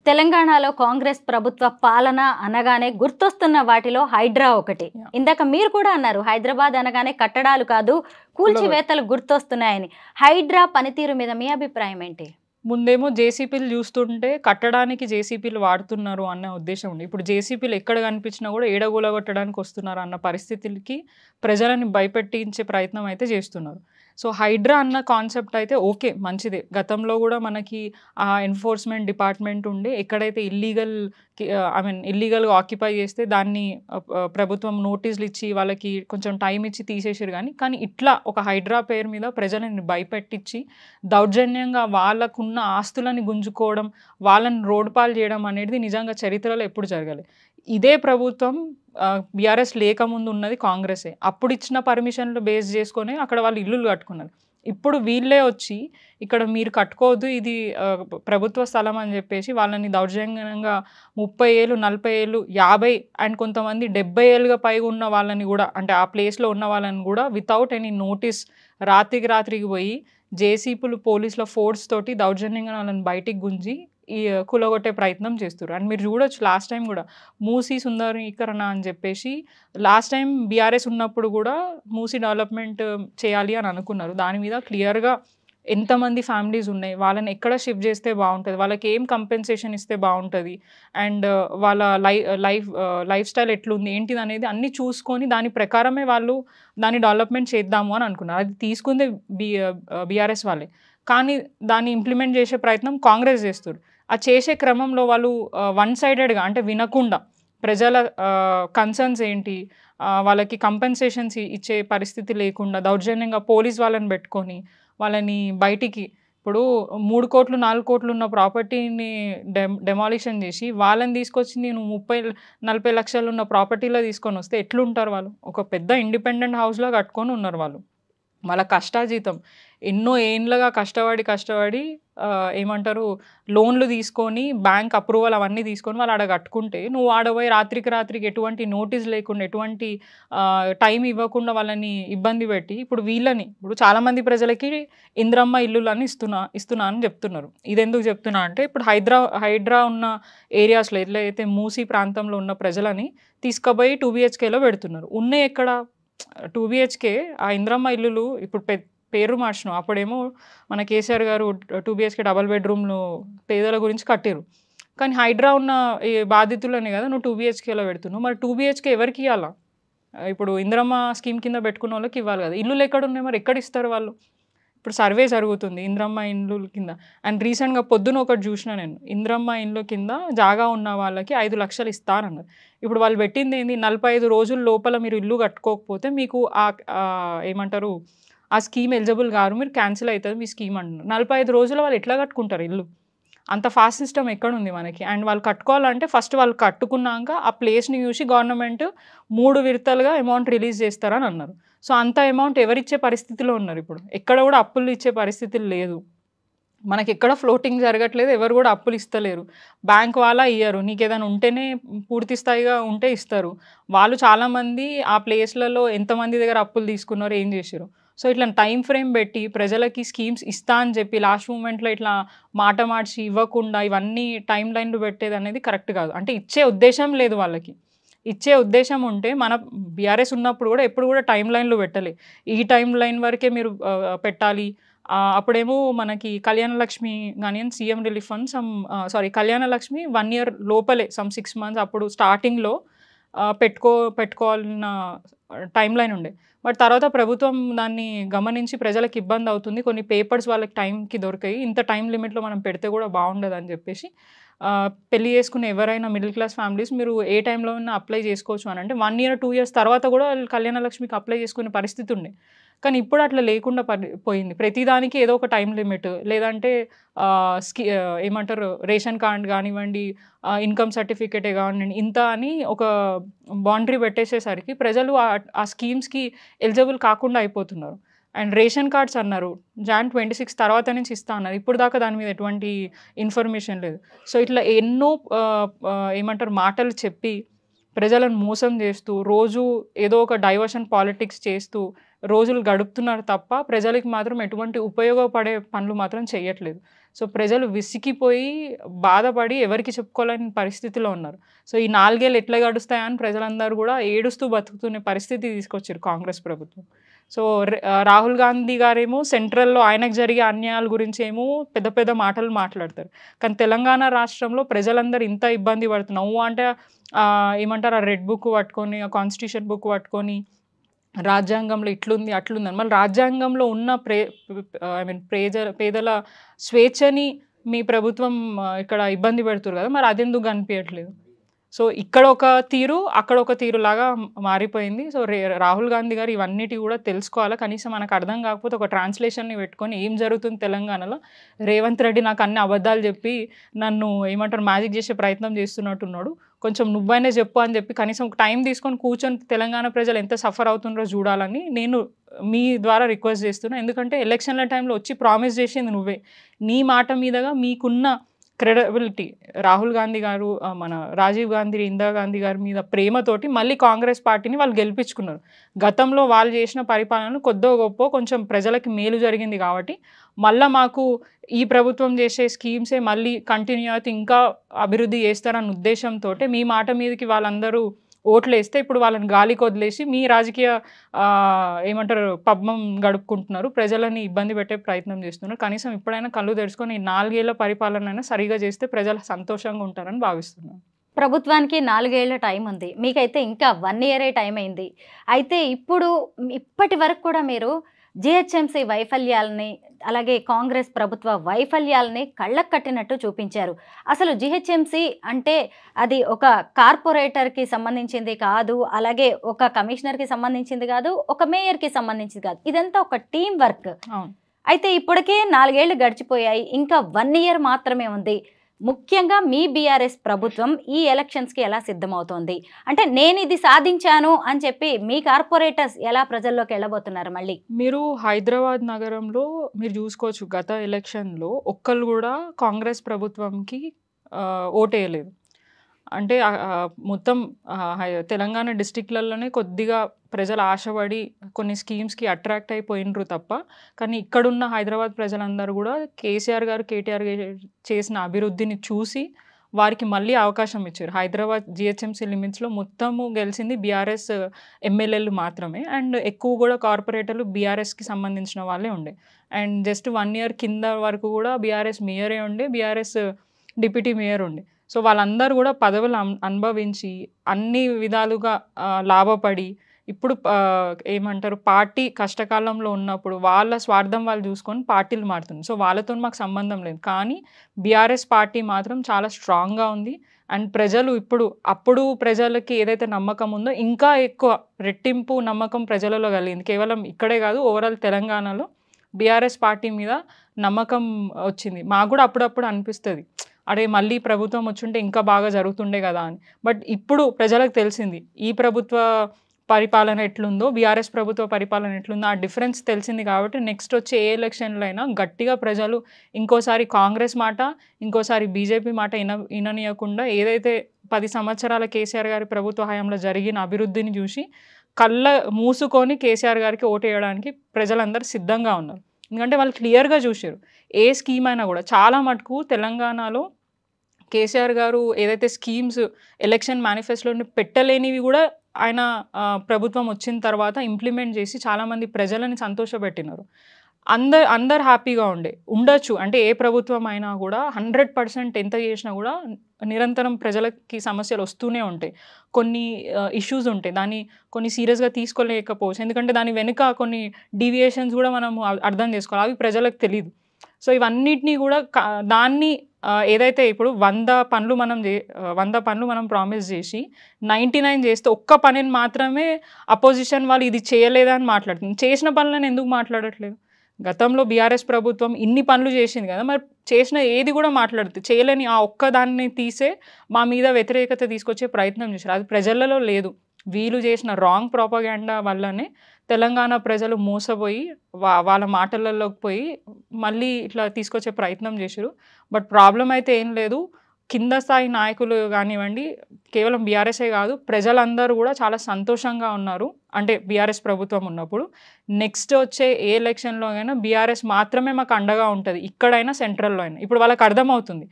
తెలంగాణలో కాంగ్రెస్ ప్రభుత్వ పాలన అనగానే గుర్తొస్తున్న వాటిలో హైడ్రా ఒకటి. ఇందాక మీరు కూడా అన్నారు హైదరాబాద్ అనగానే కట్టడాలు కాదు కూల్చివేతలు గుర్తొస్తున్నాయని. హైడ్రా పనితీరు మీద మీ అభిప్రాయం ఏంటి? ముందేమో జేసీపీలు చూస్తుంటే కట్టడానికి జేసీపీలు వాడుతున్నారు అన్న ఉద్దేశం ఉంది. ఇప్పుడు జేసీపీలు ఎక్కడ కనిపించినా కూడా ఏడగూలగొట్టడానికి వస్తున్నారు అన్న పరిస్థితులకి ప్రజలని భయపెట్టించే ప్రయత్నం అయితే చేస్తున్నారు. సో హైడ్రా అన్న కాన్సెప్ట్ అయితే ఓకే, మంచిదే. గతంలో కూడా మనకి ఎన్ఫోర్స్మెంట్ డిపార్ట్మెంట్ ఉండి ఎక్కడైతే ఇల్లీగల్గా ఆక్యుపై చేస్తే దాన్ని ప్రభుత్వం నోటీసులు ఇచ్చి వాళ్ళకి కొంచెం టైం ఇచ్చి తీసేసారు. కానీ ఇట్లా ఒక హైడ్రా పేరు మీద ప్రజలని భయపెట్టించి దౌర్జన్యంగా వాళ్ళకున్న ఆస్తులని గుంజుకోవడం, వాళ్ళని రోడ్డు పాలు చేయడం అనేది నిజంగా చరిత్రలో ఎప్పుడు జరగలేదు. ఇదే ప్రభుత్వం బీఆర్ఎస్ లేకముందు ఉన్నది కాంగ్రెసే. అప్పుడు ఇచ్చిన పర్మిషన్లు బేస్ చేసుకొని అక్కడ వాళ్ళు ఇల్లులు కట్టుకున్నారు. ఇప్పుడు వీళ్ళే వచ్చి ఇక్కడ మీరు కట్టుకోవద్దు, ఇది ప్రభుత్వ స్థలం అని చెప్పేసి వాళ్ళని దౌర్జన్యంగా 30 ఏళ్ళు, 40 ఏళ్ళు, 50 అండ్ కొంతమంది 70 ఏళ్ళుగా పైగా ఉన్న వాళ్ళని కూడా, అంటే ఆ ప్లేస్లో ఉన్న వాళ్ళని కూడా వితౌట్ ఎనీ నోటీస్ రాత్రికి పోయి జేసీపీలు పోలీసుల ఫోర్స్ తోటి దౌర్జన్యంగా వాళ్ళని బయటికి గుంజి కూలగొట్టే ప్రయత్నం చేస్తారు. అండ్ మీరు చూడొచ్చు లాస్ట్ టైం కూడా మూసీ సుందరీకరణ అని చెప్పేసి లాస్ట్ టైం బీఆర్ఎస్ ఉన్నప్పుడు కూడా మూసీ డెవలప్మెంట్ చేయాలి అని అనుకున్నారు. దాని మీద క్లియర్గా ఎంతమంది ఫ్యామిలీస్ ఉన్నాయి, వాళ్ళని ఎక్కడ షిఫ్ట్ చేస్తే బాగుంటుంది, వాళ్ళకి ఏం కంపెన్సేషన్ ఇస్తే బాగుంటుంది, అండ్ వాళ్ళ లైఫ్ స్టైల్ ఎట్లుంది ఏంటిది అనేది అన్నీ చూసుకొని దాని ప్రకారమే వాళ్ళు దాన్ని డెవలప్మెంట్ చేద్దాము అని అనుకున్నారు. అది తీసుకుందే బీఆర్ఎస్ వాళ్ళే. కానీ దాన్ని ఇంప్లిమెంట్ చేసే ప్రయత్నం కాంగ్రెస్ చేస్తారు. ఆ చేసే క్రమంలో వాళ్ళు వన్ సైడెడ్గా, అంటే వినకుండా ప్రజల కన్సర్న్స్ ఏంటి, వాళ్ళకి కంపెన్సేషన్స్ ఇచ్చే పరిస్థితి లేకుండా దౌర్జన్యంగా పోలీస్ వాళ్ళని పెట్టుకొని వాళ్ళని బయటికి, ఇప్పుడు 3 కోట్లు 4 కోట్లు ఉన్న ప్రాపర్టీని డెమాలిషన్ చేసి వాళ్ళని తీసుకొచ్చి నేను 30-40 లక్షలు ఉన్న ప్రాపర్టీలో తీసుకొని వస్తే ఎట్లుంటారు వాళ్ళు? ఒక పెద్ద ఇండిపెండెంట్ హౌస్లో కట్టుకొని ఉన్నారు వాళ్ళు. వాళ్ళ కష్టాజీతం ఎన్నో ఏండ్లుగా కష్టపడి ఏమంటారు లోన్లు తీసుకొని బ్యాంక్ అప్రూవల్ అవన్నీ తీసుకొని వాళ్ళు ఆడ కట్టుకుంటే, నువ్వు ఆడపోయి రాత్రికి ఎటువంటి నోటీస్ లేకుండా ఎటువంటి టైం ఇవ్వకుండా వాళ్ళని ఇబ్బంది పెట్టి ఇప్పుడు చాలామంది ప్రజలకి ఇంద్రమ్మ ఇల్లులని ఇస్తున్నా అని చెప్తున్నారు. ఇది ఎందుకు చెప్తున్నా అంటే, ఇప్పుడు హైడ్రా ఉన్న ఏరియాస్లో ఎట్లయితే మూసీ ప్రాంతంలో ఉన్న ప్రజలని తీసుకుపోయి 2 BHKలో పెడుతున్నారు. ఉన్నాయి ఎక్కడ 2 BHK? ఆ ఇంద్రమ్మ ఇల్లులు ఇప్పుడు పేరు మార్చడం. అప్పుడేమో మన కేసీఆర్ గారు 2 BHK డబల్ బెడ్రూమ్లు పేదల గురించి కట్టారు. కానీ హైడ్రా ఉన్న ఈ బాధితులని కదా నువ్వు 2 BHKలో పెడుతున్నావు. మరి 2 BHK ఎవరికి ఇవ్వాలా? ఇప్పుడు ఇంద్రమ్మ స్కీమ్ కింద పెట్టుకున్న వాళ్ళకి ఇవ్వాలి కదా. ఇల్లులు ఎక్కడ ఉన్నాయి, మరి ఎక్కడ ఇస్తారు వాళ్ళు? ఇప్పుడు సర్వే జరుగుతుంది ఇంద్రమ్మ ఇండ్ల కింద. అండ్ రీసెంట్గా పొద్దున ఒకటి చూసిన నేను, ఇంద్రమ్మ ఇండ్ల కింద జాగా ఉన్న వాళ్ళకి 5 లక్షలు ఇస్తారన్నారు. ఇప్పుడు వాళ్ళు పెట్టింది ఏంది, 45 రోజుల లోపల మీరు ఇల్లు కట్టుకోకపోతే మీకు ఏమంటారు ఆ స్కీమ్ ఎలిజిబుల్ కాదు, మీరు క్యాన్సిల్ అవుతుంది మీ స్కీమ్ అంటున్నారు. 45 రోజులు వాళ్ళు ఎట్లా కట్టుకుంటారు ఇల్లు? అంత ఫాస్ట్ సిస్టమ్ ఎక్కడుంది మనకి? అండ్ వాళ్ళు కట్టుకోవాలంటే ఫస్ట్ వాళ్ళు కట్టుకున్నాక ఆ ప్లేస్ని చూసి గవర్నమెంట్ 3 విడతలుగా అమౌంట్ రిలీజ్ చేస్తారని అన్నారు. సో అంత అమౌంట్ ఎవరిచ్చే పరిస్థితిలో ఉన్నారు? ఇప్పుడు ఎక్కడ కూడా అప్పులు ఇచ్చే పరిస్థితులు లేదు, మనకి ఎక్కడ ఫ్లోటింగ్ జరగట్లేదు, ఎవరు కూడా అప్పులు ఇస్తలేరు. బ్యాంక్ వాళ్ళ ఇయ్యరు, నీకు ఏదైనా ఉంటేనే పూర్తి స్థాయిగా ఉంటే ఇస్తారు. వాళ్ళు చాలామంది ఆ ప్లేస్లలో ఎంతమంది దగ్గర అప్పులు తీసుకున్నారు, ఏం చేశారు. సో ఇట్లా టైం ఫ్రేమ్ పెట్టి ప్రజలకి స్కీమ్స్ ఇస్తా అని చెప్పి లాస్ట్ మూమెంట్లో ఇట్లా మాట మార్చి ఇవ్వకుండా ఇవన్నీ టైం లైన్లు పెట్టేది అనేది కరెక్ట్ కాదు. అంటే ఇచ్చే ఉద్దేశం లేదు వాళ్ళకి. ఇచ్చే ఉద్దేశం ఉంటే మన బీఆర్ఎస్ ఉన్నప్పుడు కూడా ఎప్పుడు కూడా టైం లైన్లు పెట్టలే. ఈ టైం లైన్ వరకే మీరు పెట్టాలి. అప్పుడేమో మనకి కళ్యాణ లక్ష్మి కానీ CM relief fund Kalyana Lakshmi 1 year లోపలే 6 months అప్పుడు స్టార్టింగ్లో పెట్టుకోవాలన్న టైం లైన్ ఉండే. బట్ తర్వాత ప్రభుత్వం దాన్ని గమనించి ప్రజలకు ఇబ్బంది అవుతుంది, కొన్ని పేపర్స్ వాళ్ళకి టైంకి దొరికాయి, ఇంత టైం లిమిట్లో మనం పెడితే కూడా బాగుండదు అని చెప్పేసి పెళ్లి చేసుకునే ఎవరైనా మిడిల్ క్లాస్ ఫ్యామిలీస్ మీరు ఏ టైంలో అయినా అప్లై చేసుకోవచ్చు అని అంటే 1 year 2 years తర్వాత కూడా కళ్యాణ లక్ష్మికి అప్లై చేసుకునే పరిస్థితి ఉండే. కానీ ఇప్పుడు అట్లా లేకుండా పోయింది. ప్రతిదానికి ఏదో ఒక టైం లిమిట్, లేదంటే ఏమంటారు రేషన్ కార్డ్ కానివ్వండి, ఇన్కమ్ సర్టిఫికేటే కానివ్వండి, ఇంత అని ఒక బౌండరీ పెట్టేసేసరికి ప్రజలు ఆ స్కీమ్స్కి ఎలిజిబుల్ కాకుండా అయిపోతున్నారు. అండ్ రేషన్ కార్డ్స్ అన్నారు Jan 26 తర్వాత నుంచి ఇస్తా అన్నారు. ఇప్పుడు దాకా దాని మీద ఎటువంటి ఇన్ఫర్మేషన్ లేదు. సో ఇట్లా ఎన్నో ఏమంటారు మాటలు చెప్పి ప్రజలను మోసం చేస్తూ రోజు ఏదో ఒక డైవర్షన్ పాలిటిక్స్ చేస్తూ రోజులు గడుపుతున్నారు తప్ప ప్రజలకి మాత్రం ఎటువంటి ఉపయోగపడే పనులు మాత్రం చేయట్లేదు. సో ప్రజలు విసిగిపోయి బాధపడి ఎవరికి చెప్పుకోలేని పరిస్థితిలో ఉన్నారు. సో ఈ 4 ఏళ్ళు ఎట్లా గడుస్తాయని ప్రజలందరూ కూడా ఏడుస్తూ బతుకుతున్న పరిస్థితి తీసుకొచ్చారు కాంగ్రెస్ ప్రభుత్వం. సో రాహుల్ గాంధీ గారేమో సెంట్రల్‌లో ఆయనకు జరిగే అన్యాయాల గురించి ఏమో పెద్ద పెద్ద మాటలు మాట్లాడతారు. కానీ తెలంగాణ రాష్ట్రంలో ప్రజలందరూ ఇంత ఇబ్బంది పడుతున్నారు. అంటే ఏమంటారు, ఆ రెడ్ బుక్ పట్టుకొని, ఆ కాన్స్టిట్యూషన్ బుక్ పట్టుకొని రాజ్యాంగంలో ఇట్లుంది అట్లుందని, మళ్ళీ రాజ్యాంగంలో ఉన్న పేదల స్వేచ్ఛని మీ ప్రభుత్వం ఇక్కడ ఇబ్బంది పెడుతున్నారు కదా, మరి అదెందుకు కనిపించట్లేదు? సో ఇక్కడ ఒక తీరు, అక్కడ ఒక తీరులాగా మారిపోయింది. సో రాహుల్ గాంధీ గారు ఇవన్నిటి కూడా తెలుసుకోవాలి. కనీసం మనకు అర్థం కాకపోతే ఒక ట్రాన్స్లేషన్ని పెట్టుకొని ఏం జరుగుతుంది తెలంగాణలో, రేవంత్ రెడ్డి నాకు అన్ని అబద్ధాలు చెప్పి నన్ను ఏమంటారు మ్యాజిక్ చేసే ప్రయత్నం చేస్తున్నట్టున్నాడు, కొంచెం నువ్వైనా చెప్పు అని చెప్పి కనీసం ఒక టైం తీసుకొని కూర్చొని తెలంగాణ ప్రజలు ఎంత సఫర్ అవుతున్నారో చూడాలని నేను మీ ద్వారా రిక్వెస్ట్ చేస్తున్నా. ఎందుకంటే ఎలక్షన్ల టైంలో వచ్చి ప్రామిస్ చేసింది నువ్వే. నీ మాట మీదగా మీకున్న క్రెడిబిలిటీ, రాహుల్ గాంధీ గారు, మన రాజీవ్ గాంధీ, ఇందిరాగాంధీ గారి మీద ప్రేమతోటి మళ్ళీ కాంగ్రెస్ పార్టీని వాళ్ళు గెలిపించుకున్నారు. గతంలో వాళ్ళు చేసిన పరిపాలన కొద్దో గొప్ప కొంచెం ప్రజలకి మేలు జరిగింది కాబట్టి మళ్ళీ మాకు ఈ ప్రభుత్వం చేసే స్కీమ్సే మళ్ళీ కంటిన్యూ అవుతూ ఇంకా అభివృద్ధి చేస్తారన్న ఉద్దేశంతో మీ మాట మీదకి వాళ్ళందరూ ఓట్లు వేస్తే ఇప్పుడు వాళ్ళని గాలికి వదిలేసి మీ రాజకీయ ఏమంటారు పబ్బం గడుపుకుంటున్నారు, ప్రజలని ఇబ్బంది పెట్టే ప్రయత్నం చేస్తున్నారు. కనీసం ఇప్పుడైనా కళ్ళు తెరుచుకొని ఈ 4 ఏళ్ల పరిపాలన అయినా సరిగా చేస్తే ప్రజలు సంతోషంగా ఉంటారని భావిస్తున్నాను. ప్రభుత్వానికి 4 ఏళ్ల టైం ఉంది, మీకైతే ఇంకా 1 ఇయరే టైం అయింది. అయితే ఇప్పటి వరకు కూడా మీరు జిహెచ్ఎంసీ వైఫల్యాలని, అలాగే కాంగ్రెస్ ప్రభుత్వ వైఫల్యాలని కళ్ళకు కట్టినట్టు చూపించారు. అసలు జిహెచ్ఎంసీ అంటే అది ఒక కార్పొరేటర్కి సంబంధించింది కాదు, అలాగే ఒక కమిషనర్కి సంబంధించింది కాదు, ఒక మేయర్కి సంబంధించింది కాదు, ఇదంతా ఒక టీం వర్క్. అయితే ఇప్పటికే 4 ఏళ్ళు గడిచిపోయాయి, ఇంకా 1 ఇయర్ మాత్రమే ఉంది. ముఖ్యంగా మీ బీఆర్ఎస్ ప్రభుత్వం ఈ ఎలక్షన్స్కి ఎలా సిద్ధమవుతోంది? అంటే నేను ఇది సాధించాను అని చెప్పి మీ కార్పొరేటర్స్ ఎలా ప్రజల్లోకి వెళ్ళబోతున్నారు? మళ్ళీ మీరు హైదరాబాద్ నగరంలో మీరు చూసుకోవచ్చు, గత ఎలక్షన్లో ఒక్కళ్ళు కూడా కాంగ్రెస్ ప్రభుత్వంకి ఓటేయలేదు. అంటే మొత్తం తెలంగాణ డిస్ట్రిక్ట్లలోనే కొద్దిగా ప్రజలు ఆశపడి కొన్ని స్కీమ్స్కి అట్రాక్ట్ అయిపోయినరు తప్ప, కానీ ఇక్కడున్న హైదరాబాద్ ప్రజలందరూ కూడా కేసీఆర్ గారు, కేటీఆర్ గారు చేసిన అభివృద్ధిని చూసి వారికి మళ్ళీ అవకాశం ఇచ్చారు. హైదరాబాద్ జిహెచ్ఎంసీ లిమిట్స్లో మొత్తము గెలిచింది బీఆర్ఎస్ ఎమ్మెల్యేలు మాత్రమే, అండ్ ఎక్కువ కూడా కార్పొరేటర్లు బీఆర్ఎస్కి సంబంధించిన వాళ్ళే ఉండే. అండ్ జస్ట్ 1 ఇయర్ కింద వరకు కూడా బీఆర్ఎస్ మేయరే ఉండే, బీఆర్ఎస్ డిప్యూటీ మేయర్ ఉండే. సో వాళ్ళందరూ కూడా పదవులు అనుభవించి అన్ని విధాలుగా లాభపడి ఇప్పుడు ఏమంటారు పార్టీ కష్టకాలంలో ఉన్నప్పుడు వాళ్ళ స్వార్థం వాళ్ళు చూసుకొని పార్టీలు మారుతుంది. సో వాళ్ళతో మాకు సంబంధం లేదు. కానీ బీఆర్ఎస్ పార్టీ మాత్రం చాలా స్ట్రాంగ్గా ఉంది. అండ్ ప్రజలు అప్పుడు ప్రజలకి ఏదైతే నమ్మకం ఉందో ఇంకా ఎక్కువ రెట్టింపు నమ్మకం ప్రజలలో కలిగింది. కేవలం ఇక్కడే కాదు, ఓవరాల్ తెలంగాణలో బీఆర్ఎస్ పార్టీ మీద నమ్మకం వచ్చింది. మాకు కూడా అప్పుడప్పుడు అనిపిస్తుంది, అరే మళ్ళీ ప్రభుత్వం వచ్చుంటే ఇంకా బాగా జరుగుతుండే కదా అని. బట్ ఇప్పుడు ప్రజలకు తెలిసింది ఈ ప్రభుత్వ పరిపాలన ఎట్లుందో, బీఆర్ఎస్ ప్రభుత్వ పరిపాలన ఎట్లుందో, ఆ డిఫరెన్స్ తెలిసింది. కాబట్టి నెక్స్ట్ వచ్చే ఏ ఎలక్షన్లో అయినా గట్టిగా ప్రజలు ఇంకోసారి కాంగ్రెస్ మాట, ఇంకోసారి బీజేపీ మాట విననీయకుండా ఏదైతే 10 సంవత్సరాల కేసీఆర్ గారి ప్రభుత్వ హయాంలో జరిగిన అభివృద్ధిని చూసి కళ్ళ మూసుకొని కేసీఆర్ గారికి ఓటు వేయడానికి ప్రజలందరూ సిద్ధంగా ఉన్నారు. ఎందుకంటే వాళ్ళు క్లియర్గా చూసారు ఏ స్కీమ్ అయినా కూడా. చాలా మటుకు తెలంగాణలో కేసీఆర్ గారు ఏదైతే స్కీమ్స్ ఎలక్షన్ మేనిఫెస్టోని పెట్టలేనివి కూడా ఆయన ప్రభుత్వం వచ్చిన తర్వాత ఇంప్లిమెంట్ చేసి చాలామంది ప్రజలని సంతోషపెట్టినారు. అందరు హ్యాపీగా ఉండొచ్చు. అంటే ఏ ప్రభుత్వం అయినా కూడా 100% ఎంత చేసినా కూడా నిరంతరం ప్రజలకి సమస్యలు వస్తూనే ఉంటాయి. కొన్ని ఇష్యూస్ ఉంటాయి, దాన్ని కొన్ని సీరియస్గా తీసుకోలేకపోవచ్చు. ఎందుకంటే దాని వెనుక కొన్ని డీవియేషన్స్ కూడా మనం అర్థం చేసుకోవాలి, అవి ప్రజలకు తెలియదు. సో ఇవన్నిటినీ కూడా దాన్ని ఏదైతే ఇప్పుడు 100 పనులు మనం ప్రామిస్ చేసి 99 చేస్తే ఒక్క పనిని మాత్రమే అపోజిషన్ వాళ్ళు ఇది చేయలేదని మాట్లాడుతుంది. చేసిన పనులను ఎందుకు మాట్లాడట్లేదు? గతంలో బీఆర్ఎస్ ప్రభుత్వం ఇన్ని పనులు చేసింది కదా, మరి చేసిన ఏది కూడా మాట్లాడుతుంది. చేయలేని ఆ ఒక్కదాన్ని తీసే మా మీద వ్యతిరేకత తీసుకొచ్చే ప్రయత్నం చేశారు. అది ప్రజలలో లేదు. వీళ్ళు చేసిన రాంగ్ ప్రోపగాండా వల్లనే తెలంగాణ ప్రజలు మోసపోయి వాళ్ళ మాటలలోకి పోయి మళ్ళీ ఇట్లా తీసుకొచ్చే ప్రయత్నం చేశారు. బట్ ప్రాబ్లం అయితే ఏం లేదు. కింద స్థాయి నాయకులు కానివ్వండి, కేవలం బీఆర్ఎస్ఏ కాదు, ప్రజలందరూ కూడా చాలా సంతోషంగా ఉన్నారు. అంటే బీఆర్ఎస్ ప్రభుత్వం ఉన్నప్పుడు నెక్స్ట్ వచ్చే ఏ ఎలక్షన్లో అయినా బీఆర్ఎస్ మాత్రమే మాకు అండగా ఉంటుంది, ఇక్కడైనా సెంట్రల్లో అయినా. ఇప్పుడు వాళ్ళకి అర్థమవుతుంది,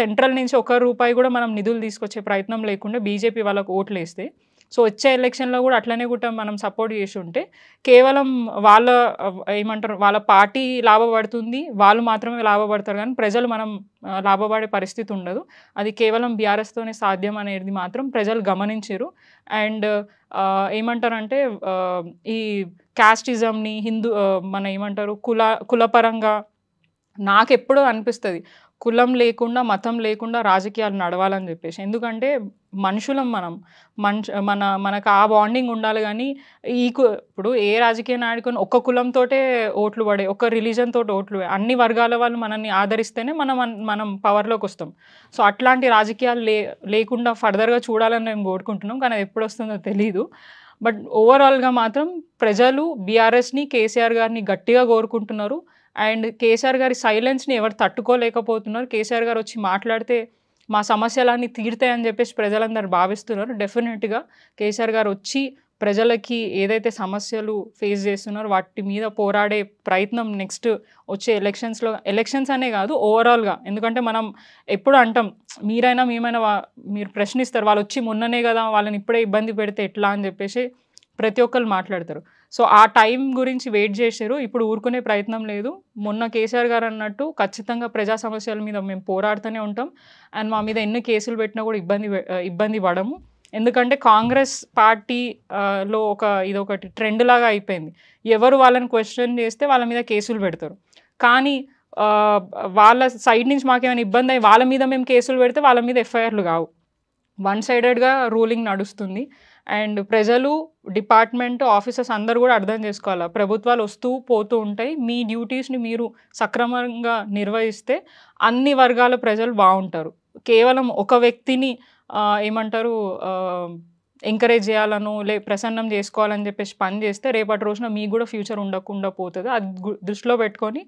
సెంట్రల్ నుంచి ₹1 కూడా మనం నిధులు తీసుకొచ్చే ప్రయత్నం లేకుండా బీజేపీ వాళ్ళకు ఓట్లు వేస్తే, సో వచ్చే ఎలక్షన్లో కూడా అట్లనే కూడా మనం సపోర్ట్ చేసి ఉంటే కేవలం వాళ్ళ ఏమంటారు వాళ్ళ పార్టీ లాభపడుతుంది, వాళ్ళు మాత్రమే లాభపడతారు, కానీ ప్రజలు మనం లాభపడే పరిస్థితి ఉండదు. అది కేవలం బీఆర్ఎస్తోనే సాధ్యం అనేది మాత్రం ప్రజలు గమనించారు. అండ్ ఏమంటారంటే ఈ క్యాస్టిజంని మన ఏమంటారు కులపరంగా నాకు ఎప్పుడూ అనిపిస్తుంది, కులం లేకుండా మతం లేకుండా రాజకీయాలు నడవాలని చెప్పేసి. ఎందుకంటే మనుషులం మనం, మనకు ఆ బాండింగ్ ఉండాలి. కానీ ఇప్పుడు ఏ రాజకీయ నాయకుని ఒక్క కులంతోటే ఓట్లు పడే, ఒక్క రిలీజన్ తోటి ఓట్లు అన్ని వర్గాల వాళ్ళు మనల్ని ఆదరిస్తేనే మనం పవర్లోకి వస్తాం. సో అట్లాంటి రాజకీయాలు లేకుండా ఫర్దర్గా చూడాలని మేము కోరుకుంటున్నాం, కానీ అది ఎప్పుడు వస్తుందో తెలీదు. బట్ ఓవరాల్గా మాత్రం ప్రజలు బీఆర్ఎస్ని, కేసీఆర్ గారిని గట్టిగా కోరుకుంటున్నారు. అండ్ కేసీఆర్ గారి సైలెన్స్ని ఎవరు తట్టుకోలేకపోతున్నారు. కేసీఆర్ గారు వచ్చి మాట్లాడితే మా సమస్యలన్నీ తీరుతాయని చెప్పేసి ప్రజలందరూ భావిస్తున్నారు. డెఫినెట్గా కేసీఆర్ గారు వచ్చి ప్రజలకి ఏదైతే సమస్యలు ఫేస్ చేస్తున్నారో వాటి మీద పోరాడే ప్రయత్నం నెక్స్ట్ వచ్చే ఎలక్షన్స్ అనే కాదు ఓవరాల్గా. ఎందుకంటే మనం ఎప్పుడు అంటాం, మేమైనా మీరు ప్రశ్నిస్తారు, వాళ్ళు వచ్చి మొన్ననే కదా, వాళ్ళని ఇప్పుడే ఇబ్బంది పెడితే ఎట్లా అని చెప్పేసి ప్రతి ఒక్కరు మాట్లాడతారు. సో ఆ టైం గురించి వెయిట్ చేశారు, ఇప్పుడు ఊరుకునే ప్రయత్నం లేదు. మొన్న కేసీఆర్ గారు అన్నట్టు ఖచ్చితంగా ప్రజా సమస్యల మీద మేము పోరాడుతూనే ఉంటాం. అండ్ మా మీద ఎన్ని కేసులు పెట్టినా కూడా ఇబ్బంది పడము. ఎందుకంటే కాంగ్రెస్ పార్టీలో ఇదొకటి ట్రెండ్ లాగా అయిపోయింది, ఎవరు వాళ్ళని క్వశ్చన్ చేస్తే వాళ్ళ మీద కేసులు పెడతారు. కానీ వాళ్ళ సైడ్ నుంచి మాకేమైనా ఇబ్బంది అయ్యి వాళ్ళ మీద మేము కేసులు పెడితే వాళ్ళ మీద ఎఫ్ఐఆర్లు కావు. వన్ సైడెడ్గా రూలింగ్ నడుస్తుంది. అండ్ ప్రజలు, డిపార్ట్మెంట్, ఆఫీసర్స్ అందరూ కూడా అర్థం చేసుకోవాలి, ప్రభుత్వాలు వస్తూ పోతూ ఉంటాయి. మీ డ్యూటీస్ని మీరు సక్రమంగా నిర్వహిస్తే అన్ని వర్గాల ప్రజలు బాగుంటారు. కేవలం ఒక వ్యక్తిని ఏమంటారు ఎంకరేజ్ చేయాలను ప్రసన్నం చేసుకోవాలని చెప్పేసి పని చేస్తే రేపటి రోజున మీకు కూడా ఫ్యూచర్ ఉండకుండా పోతుంది. అది దృష్టిలో పెట్టుకొని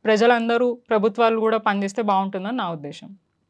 ప్రజలందరూ, ప్రభుత్వాలు కూడా పనిచేస్తే బాగుంటుందని నా ఉద్దేశం.